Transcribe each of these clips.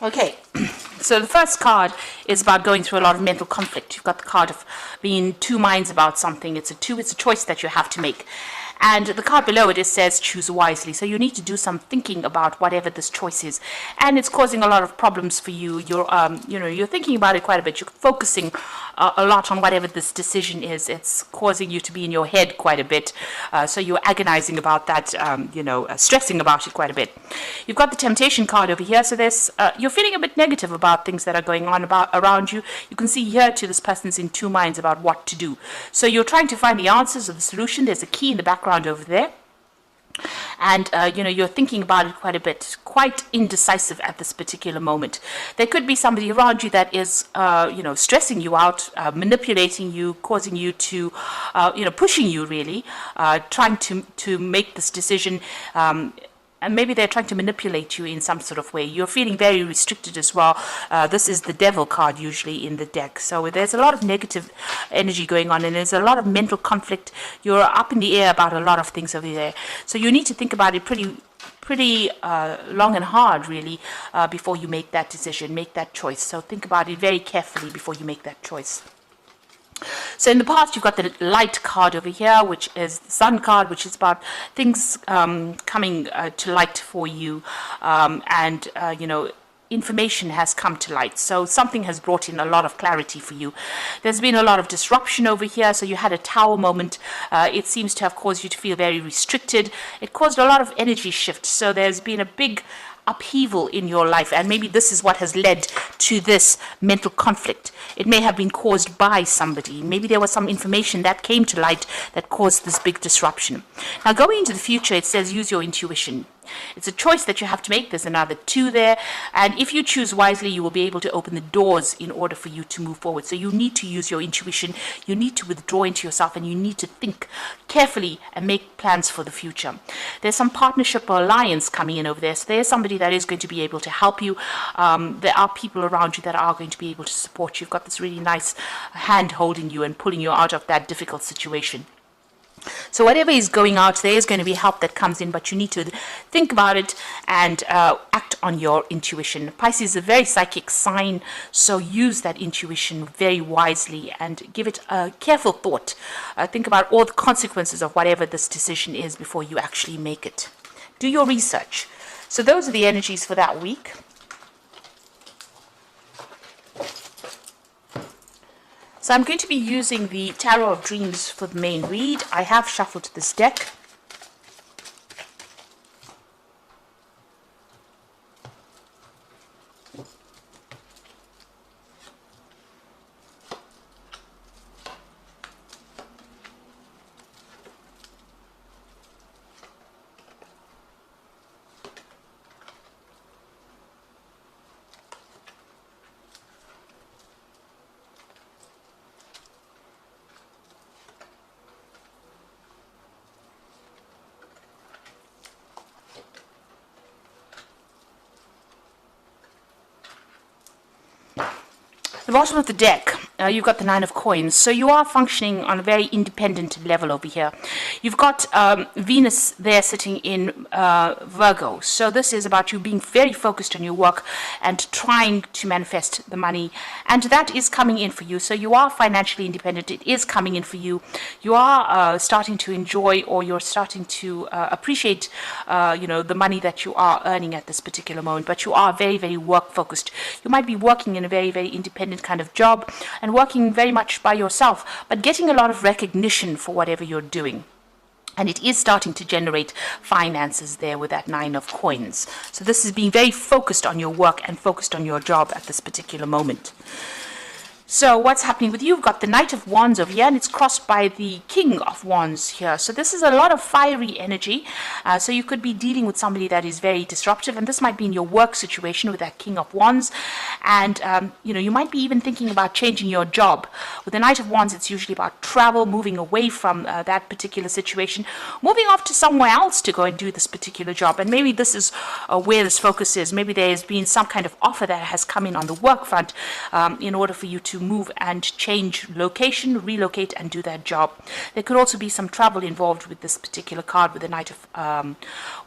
Okay, so the first card is about going through a lot of mental conflict. You've got the card of being in two minds about something. It's a choice that you have to make. And the card below it says choose wisely. So you need to do some thinking about whatever this choice is. And it's causing a lot of problems for you. You're thinking about it quite a bit. You're focusing a lot on whatever this decision is. It's causing you to be in your head quite a bit. So you're agonizing about that, stressing about it quite a bit. You've got the temptation card over here. So you're feeling a bit negative about things that are going on around you. You can see here too, this person's in two minds about what to do. So you're trying to find the answers or the solution. There's a key in the background over there, and you're thinking about it quite a bit, quite indecisive at this particular moment. There could be somebody around you that is stressing you out, manipulating you, causing you to pushing you really, trying to make this decision, and maybe they're trying to manipulate you in some sort of way. You're feeling very restricted as well. This is the devil card usually in the deck. So there's a lot of negative energy going on, and there's a lot of mental conflict. You're up in the air about a lot of things over there. So you need to think about it pretty long and hard, really, before you make that decision, make that choice. So think about it very carefully before you make that choice. So in the past, you've got the light card over here, which is the sun card, which is about things coming to light for you, information has come to light. So something has brought in a lot of clarity for you. There's been a lot of disruption over here. So you had a tower moment. It seems to have caused you to feel very restricted. It caused a lot of energy shift. So there's been a big upheaval in your life, and maybe this is what has led to this mental conflict. It may have been caused by somebody. Maybe there was some information that came to light that caused this big disruption. Now, going into the future, it says use your intuition. It's a choice that you have to make. There's another 2 there, and if you choose wisely, you will be able to open the doors in order for you to move forward. So you need to use your intuition. You need to withdraw into yourself, and you need to think carefully and make plans for the future. There's some partnership or alliance coming in over there. So there's somebody that is going to be able to help you. There are people around you that are going to be able to support you. You've got this really nice hand holding you and pulling you out of that difficult situation. So whatever is going out, there is going to be help that comes in, but you need to think about it and act on your intuition. Pisces is a very psychic sign, so use that intuition very wisely and give it a careful thought. Think about all the consequences of whatever this decision is before you actually make it. Do your research. So those are the energies for that week. So I'm going to be using the Tarot of Dreams for the main read. I have shuffled this deck. The bottom of the deck, you've got the 9 of coins. So you are functioning on a very independent level over here. You've got Venus there sitting in Virgo. So this is about you being very focused on your work and trying to manifest the money. And that is coming in for you. So you are financially independent. It is coming in for you. You are starting to enjoy, or you're starting to appreciate, the money that you are earning at this particular moment. But you are very, very work focused. You might be working in a very, very independent kind of job and working very much by yourself, but getting a lot of recognition for whatever you're doing. And it is starting to generate finances there with that 9 of coins. So this is being very focused on your work and focused on your job at this particular moment. So what's happening with you? You've got the Knight of Wands over here, and it's crossed by the King of Wands here. So this is a lot of fiery energy. So you could be dealing with somebody that is very disruptive, and this might be in your work situation with that King of Wands. And, you might be even thinking about changing your job. With the Knight of Wands, it's usually about travel, moving away from that particular situation, moving off to somewhere else to go and do this particular job. And maybe this is where this focus is. Maybe there's been some kind of offer that has come in on the work front in order for you to move and change location, relocate, and do that job. There could also be some travel involved with this particular card with the Knight of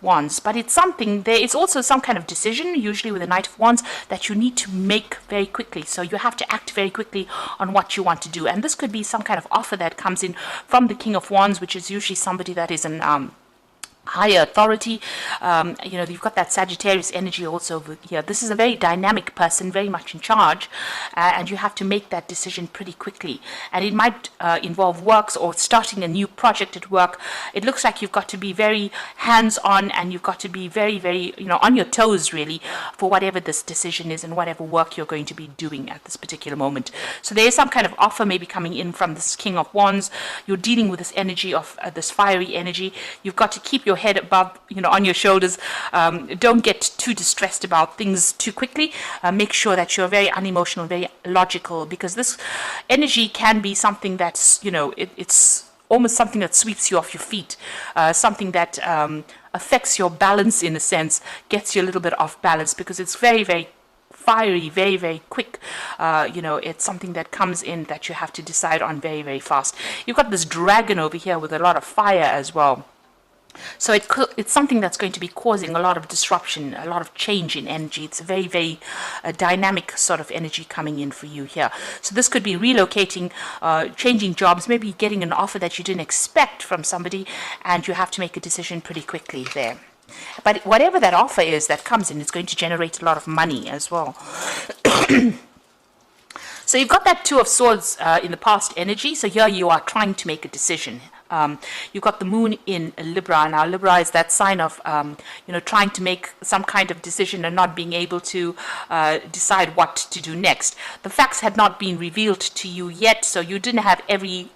Wands. But it's something, there is also some kind of decision, usually with the Knight of Wands, that you need to make very quickly. So you have to act very quickly on what you want to do. And this could be some kind of offer that comes in from the King of Wands, which is usually somebody that is an higher authority. You've got that Sagittarius energy also over here. This is a very dynamic person, very much in charge, and you have to make that decision pretty quickly. And it might involve works or starting a new project at work. It looks like you've got to be very hands-on, and you've got to be very, very, on your toes, really, for whatever this decision is and whatever work you're going to be doing at this particular moment. So there is some kind of offer maybe coming in from this King of Wands. You're dealing with this energy of this fiery energy. You've got to keep your head above, on your shoulders. Don't get too distressed about things too quickly. Make sure that you're very unemotional, very logical, because this energy can be something that's, it's almost something that sweeps you off your feet, something that affects your balance in a sense, gets you a little bit off balance, because it's very, very fiery, very, very quick. It's something that comes in that you have to decide on very, very fast. You've got this dragon over here with a lot of fire as well. So it's something that's going to be causing a lot of disruption, a lot of change in energy. It's a very, very dynamic sort of energy coming in for you here. So this could be relocating, changing jobs, maybe getting an offer that you didn't expect from somebody, and you have to make a decision pretty quickly there. But whatever that offer is that comes in, it's going to generate a lot of money as well. So you've got that Two of Swords in the past energy. So here you are trying to make a decision. You've got the moon in Libra. Now Libra is that sign of trying to make some kind of decision and not being able to decide what to do next. The facts had not been revealed to you yet, so you didn't have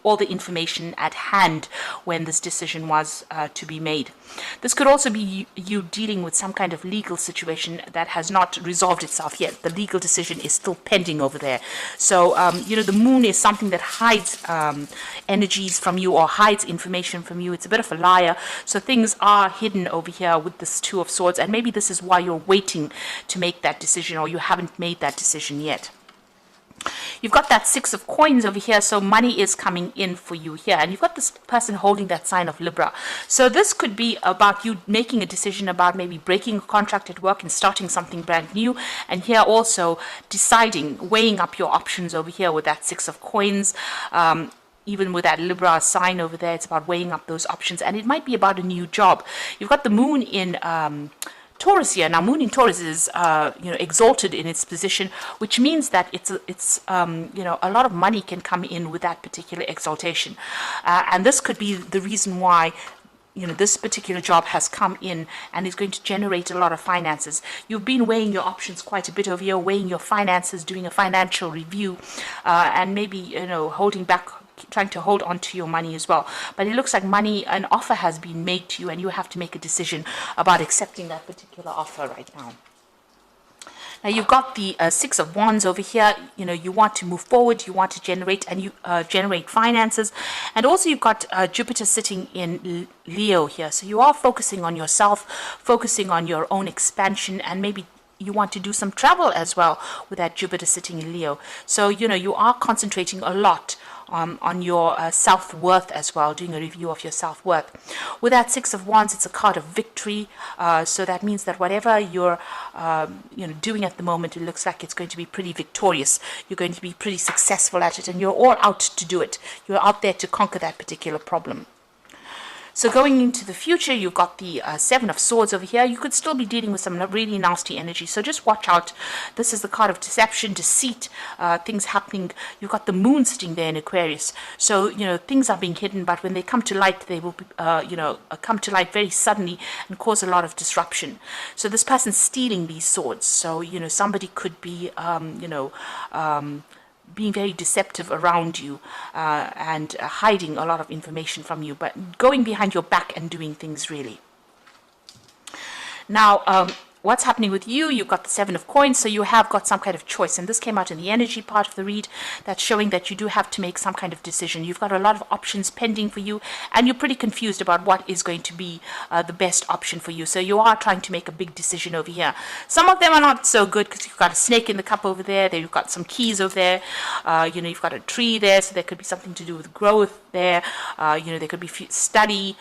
all the information at hand when this decision was to be made. This could also be you dealing with some kind of legal situation that has not resolved itself yet. The legal decision is still pending over there. So the moon is something that hides energies from you or hides information from you. It's a bit of a liar. So things are hidden over here with this Two of Swords, and maybe this is why you're waiting to make that decision, or you haven't made that decision yet. You've got that Six of Coins over here, so money is coming in for you here. And you've got this person holding that sign of Libra. So this could be about you making a decision about maybe breaking a contract at work and starting something brand new. And here also deciding, weighing up your options over here with that Six of Coins. Even with that Libra sign over there, it's about weighing up those options. And it might be about a new job. You've got the moon in Taurus here. Now, moon in Taurus is, exalted in its position, which means that it's a lot of money can come in with that particular exaltation. And this could be the reason why this particular job has come in and is going to generate a lot of finances. You've been weighing your options quite a bit over here, weighing your finances, doing a financial review, and maybe, holding back, trying to hold on to your money as well. But it looks like an offer has been made to you, and you have to make a decision about accepting that particular offer right now. Now you've got the Six of Wands over here. You want to move forward, you want to generate, and you generate finances. And also you've got Jupiter sitting in Leo here. So you are focusing on yourself, focusing on your own expansion, and maybe you want to do some travel as well with that Jupiter sitting in Leo. So, you are concentrating a lot on your self-worth as well, doing a review of your self-worth. With that Six of Wands, it's a card of victory. So that means that whatever you're doing at the moment, it looks like it's going to be pretty victorious. You're going to be pretty successful at it, and you're all out to do it. You're out there to conquer that particular problem. So going into the future, you've got the Seven of Swords over here. You could still be dealing with some really nasty energy. So just watch out. This is the card of deception, deceit, things happening. You've got the moon sitting there in Aquarius. So, things are being hidden, but when they come to light, they will, come to light very suddenly and cause a lot of disruption. So this person's stealing these swords. So, somebody could be, being very deceptive around you and hiding a lot of information from you, but going behind your back and doing things really. Now, what's happening with you? You've got the Seven of Coins, so you have got some kind of choice. And this came out in the energy part of the read. That's showing that you do have to make some kind of decision. You've got a lot of options pending for you, and you're pretty confused about what is going to be the best option for you. So you are trying to make a big decision over here. Some of them are not so good because you've got a snake in the cup over there. You've got some keys over there. You've got a tree there, so there could be something to do with growth there. There could be study.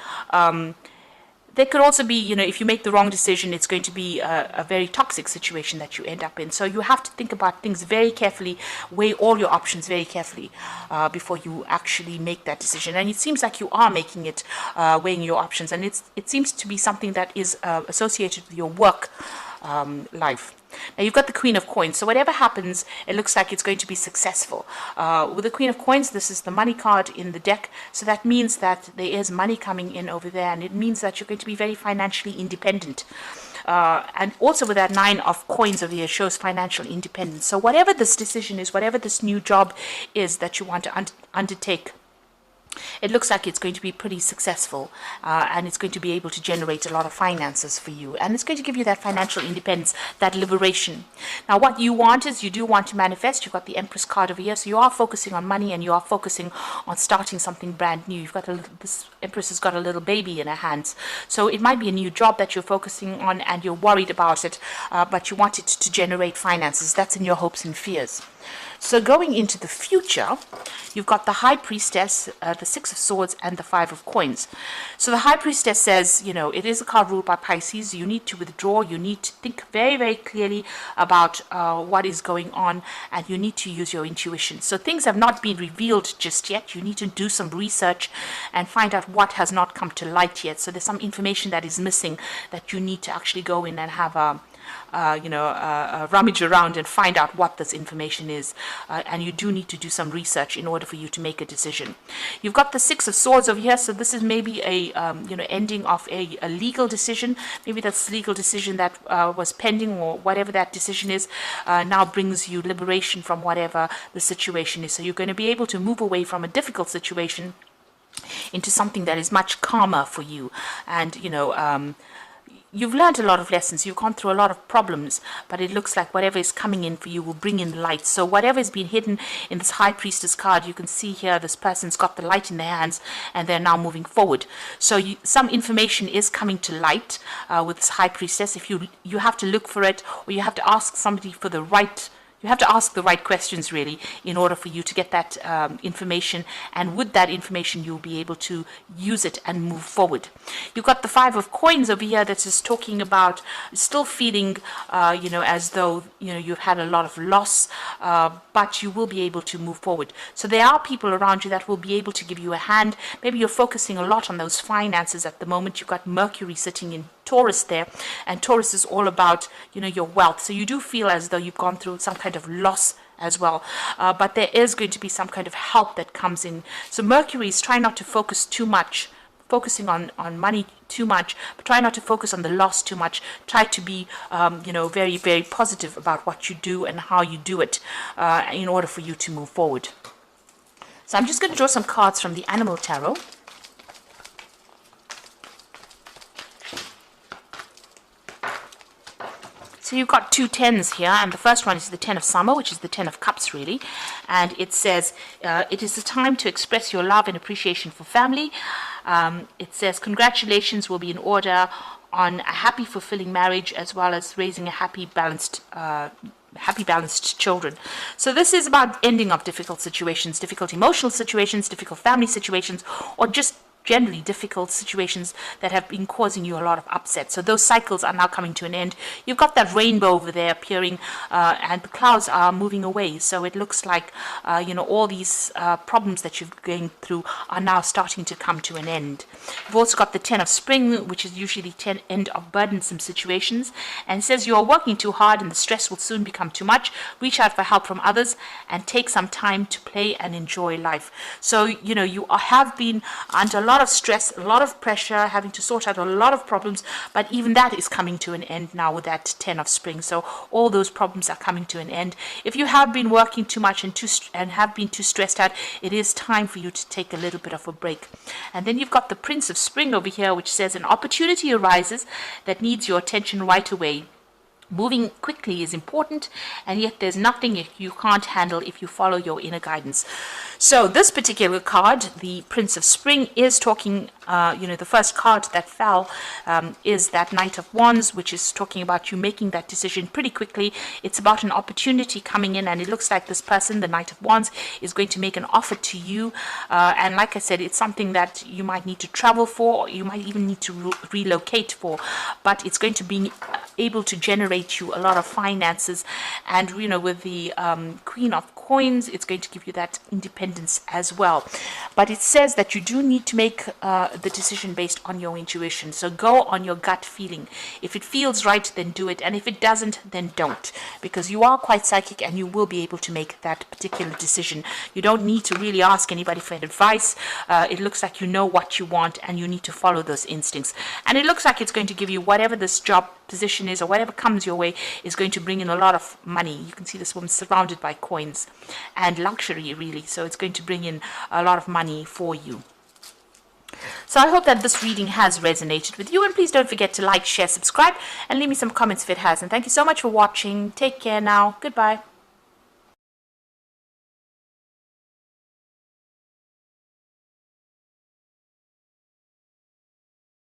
There could also be, if you make the wrong decision, it's going to be a very toxic situation that you end up in. So you have to think about things very carefully, weigh all your options very carefully before you actually make that decision. And it seems like you are making it, weighing your options. And it seems to be something that is associated with your work life. Now you've got the Queen of Coins, so whatever happens, it looks like it's going to be successful. With the Queen of Coins, this is the money card in the deck, so that means that there is money coming in over there, and it means that you're going to be very financially independent. And also with that Nine of Coins over here shows financial independence. So whatever this decision is, whatever this new job is that you want to undertake, it looks like it's going to be pretty successful, and it's going to be able to generate a lot of finances for you, and it's going to give you that financial independence, that liberation. Now what you want is, you do want to manifest. You've got the Empress card over here, so you are focusing on money, and you are focusing on starting something brand new. You've got this Empress has got a little baby in her hands, so it might be a new job that you're focusing on, and you're worried about it, but you want it to generate finances. That's in your hopes and fears. So going into the future, you've got the High Priestess, the Six of Swords, and the Five of Coins. So the High Priestess says, it is a card ruled by Pisces. You need to withdraw. You need to think very, very clearly about what is going on, and you need to use your intuition. So things have not been revealed just yet. You need to do some research and find out what has not come to light yet. So there's some information that is missing that you need to actually go in and have a rummage around and find out what this information is, and you do need to do some research in order for you to make a decision. You've got the Six of Swords over here, so this is maybe a ending of a legal decision. Maybe that's legal decision that was pending, or whatever that decision is, now brings you liberation from whatever the situation is. So you're going to be able to move away from a difficult situation into something that is much calmer for you, and you've learned a lot of lessons. You've gone through a lot of problems, but it looks like whatever is coming in for you will bring in light. So whatever has been hidden in this High Priestess card, you can see here this person's got the light in their hands, and they're now moving forward. So some information is coming to light with this High Priestess. If you have to look for it, or you have to ask somebody for the right. You have to ask the right questions, really, in order for you to get that information. And with that information, you'll be able to use it and move forward. You've got the Five of Coins over here that is talking about still feeling, as though, you've had a lot of loss, but you will be able to move forward. So there are people around you that will be able to give you a hand. Maybe you're focusing a lot on those finances at the moment. You've got Mercury sitting in Taurus there, and Taurus is all about your wealth. So you do feel as though you've gone through some kind of loss as well, but there is going to be some kind of help that comes in. So Mercury is trying not to focus too much, focusing on money too much, but try not to focus on the loss too much. Try to be very, very positive about what you do and how you do it in order for you to move forward. So I'm just going to draw some cards from the Animal Tarot. So you've got two tens here, and the first one is the Ten of Summer, which is the Ten of Cups, really. And it says, it is the time to express your love and appreciation for family. It says, congratulations will be in order on a happy, fulfilling marriage, as well as raising a happy, balanced children. So this is about ending of difficult situations, difficult emotional situations, difficult family situations, or just generally difficult situations that have been causing you a lot of upset. So those cycles are now coming to an end. You've got that rainbow over there appearing, and the clouds are moving away. So it looks like, all these problems that you're going through are now starting to come to an end. You've also got the Ten of Spring, which is usually the end of burdensome situations, and says you are working too hard and the stress will soon become too much. Reach out for help from others and take some time to play and enjoy life. So, you have been under a lot of stress, a lot of pressure, having to sort out a lot of problems, but even that is coming to an end now with that Ten of Spring. So all those problems are coming to an end. If you have been working too much and have been too stressed out, it is time for you to take a little bit of a break. And then you've got the Prince of Spring over here, which says an opportunity arises that needs your attention right away. Moving quickly is important, and yet there's nothing you can't handle if you follow your inner guidance. So this particular card, the Prince of Spring, is talking, the first card that fell is that Knight of Wands, which is talking about you making that decision pretty quickly. It's about an opportunity coming in, and it looks like this person, the Knight of Wands, is going to make an offer to you. And like I said, it's something that you might need to travel for, or you might even need to relocate for, but it's going to be able to generate you a lot of finances. And with the Queen of Coins, it's going to give you that independence as well. But it says that you do need to make the decision based on your intuition. So go on your gut feeling. If it feels right, then do it, and if it doesn't, then don't, because you are quite psychic and you will be able to make that particular decision. You don't need to really ask anybody for advice. It looks like you know what you want, and you need to follow those instincts. And it looks like it's going to give you whatever this job position is, or whatever comes your way, is going to bring in a lot of money. You can see this woman surrounded by coins and luxury, really. So it's going to bring in a lot of money for you. So I hope that this reading has resonated with you, and please don't forget to like, share, subscribe, and leave me some comments if it has. And thank you so much for watching. Take care now. Goodbye.